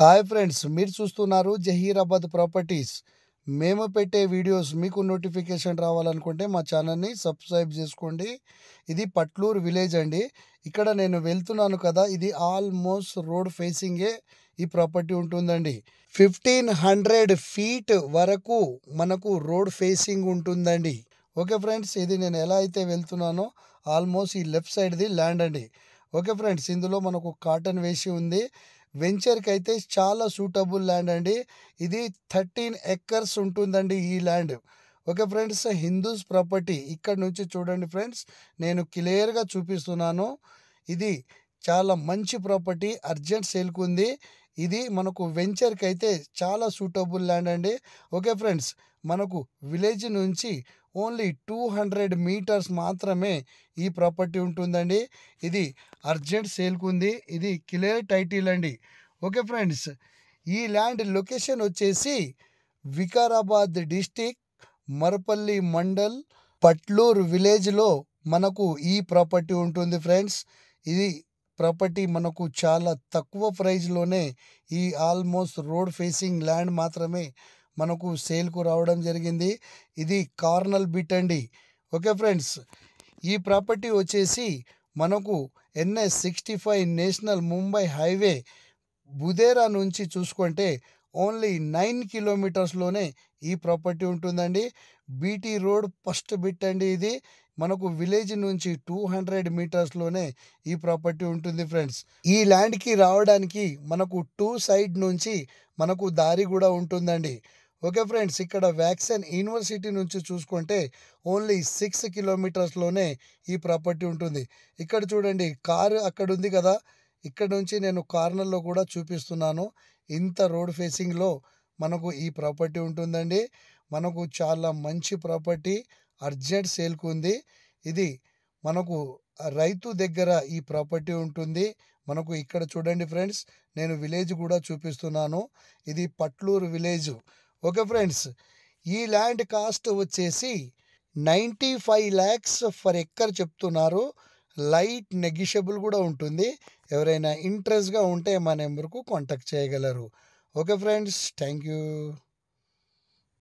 Hi friends, మీరు చూస్తున్నారు Zaheerabad properties. మేము పెట్టే వీడియోస్ మీకు నోటిఫికేషన్ రావాలనుకుంటే మా ఛానల్ని సబ్స్క్రైబ్ చేసుకోండి. ఇది పట్లూరు విలేజ్ అండి. ఇక్కడ నేను వెళ్తున్నాను కదా, ఇది ఆల్మోస్ట్ రోడ్ ఫేసింగే ఈ ప్రాపర్టీ ఉంటుందండి. 1500 ఫీట్ వరకు మనకు రోడ్ ఫేసింగ్ ఉంటుందండి. ఓకే ఫ్రెండ్స్, ఇది నేను ఎలా అయితే వెళ్తున్నానో ఆల్మోస్ట్ ఈ లెఫ్ట్ సైడ్ది ల్యాండ్ అండి. ఓకే ఫ్రెండ్స్, ఇందులో మనకు కాటన్ వేసి ఉంది. వెంచర్కి అయితే చాలా సూటబుల్ ల్యాండ్ అండి. ఇది 13 ఎకర్స్ ఉంటుందండి ఈ land. Okay friends, Hindus property. ఇక్కడ నుంచి చూడండి ఫ్రెండ్స్, నేను క్లియర్గా చూపిస్తున్నాను. ఇది చాలా మంచి ప్రాపర్టీ, అర్జెంట్ సేల్కు ఉంది. ఇది మనకు వెంచర్కి అయితే చాలా సూటబుల్ ల్యాండ్ అండి. ఓకే ఫ్రెండ్స్, మనకు విలేజ్ నుంచి ఓన్లీ 200 మీటర్స్ మాత్రమే ఈ ప్రాపర్టీ ఉంటుందండి. ఇది అర్జెంట్ సేల్కు ఉంది. ఇది క్లియర్ టైటిల్ అండి. ఓకే ఫ్రెండ్స్, ఈ ల్యాండ్ లొకేషన్ వచ్చేసి వికారాబాద్ డిస్టిక్, మరపల్లి మండల్, పట్లూరు విలేజ్లో మనకు ఈ ప్రాపర్టీ ఉంటుంది ఫ్రెండ్స్. ఇది ప్రాపర్టీ మనకు చాలా తక్కువ ప్రైజ్లోనే ఈ ఆల్మోస్ట్ రోడ్ ఫేసింగ్ ల్యాండ్ మాత్రమే మనకు సేల్కు రావడం జరిగింది. ఇది కార్నల్ బిట్ అండి. ఓకే ఫ్రెండ్స్, ఈ ప్రాపర్టీ వచ్చేసి మనకు NH 65 national Mumbai highway Budera నుంచి చూసుకుంటే ఓన్లీ 9 కిలోమీటర్స్లోనే ఈ ప్రాపర్టీ ఉంటుందండి. బీటీ రోడ్ ఫస్ట్ బిట్ అండి. ఇది మనకు విలేజ్ నుంచి 200 మీటర్స్లోనే ఈ ప్రాపర్టీ ఉంటుంది ఫ్రెండ్స్. ఈ ల్యాండ్కి రావడానికి మనకు 2 సైడ్ నుంచి మనకు దారి కూడా ఉంటుందండి. ఓకే ఫ్రెండ్స్, ఇక్కడ వ్యాక్సిన్ యూనివర్సిటీ నుంచి చూసుకుంటే ఓన్లీ 6 కిలోమీటర్స్లోనే ఈ ప్రాపర్టీ ఉంటుంది. ఇక్కడ చూడండి, కారు అక్కడ ఉంది కదా, ఇక్కడ నుంచి నేను కార్నర్లో కూడా చూపిస్తున్నాను. ఇంత రోడ్ ఫేసింగ్లో మనకు ఈ ప్రాపర్టీ ఉంటుందండి. మనకు చాలా మంచి ప్రాపర్టీ, అర్జెంట్ సేల్కు ఉంది. ఇది మనకు రైతు దగ్గర ఈ ప్రాపర్టీ ఉంటుంది. మనకు ఇక్కడ చూడండి ఫ్రెండ్స్, నేను విలేజ్ కూడా చూపిస్తున్నాను. ఇది పట్లూరు విలేజ్. ఓకే ఫ్రెండ్స్, ఈ ల్యాండ్ కాస్ట్ వచ్చేసి 95 lakhs ఫర్ ఎక్కర్ చెప్తున్నారు. లైట్ నెగిషియబుల్ కూడా ఉంటుంది. ఎవరైనా ఇంట్రెస్ట్గా ఉంటే మా నెంబర్కు కాంటాక్ట్ చేయగలరు. Okay friends, thank you.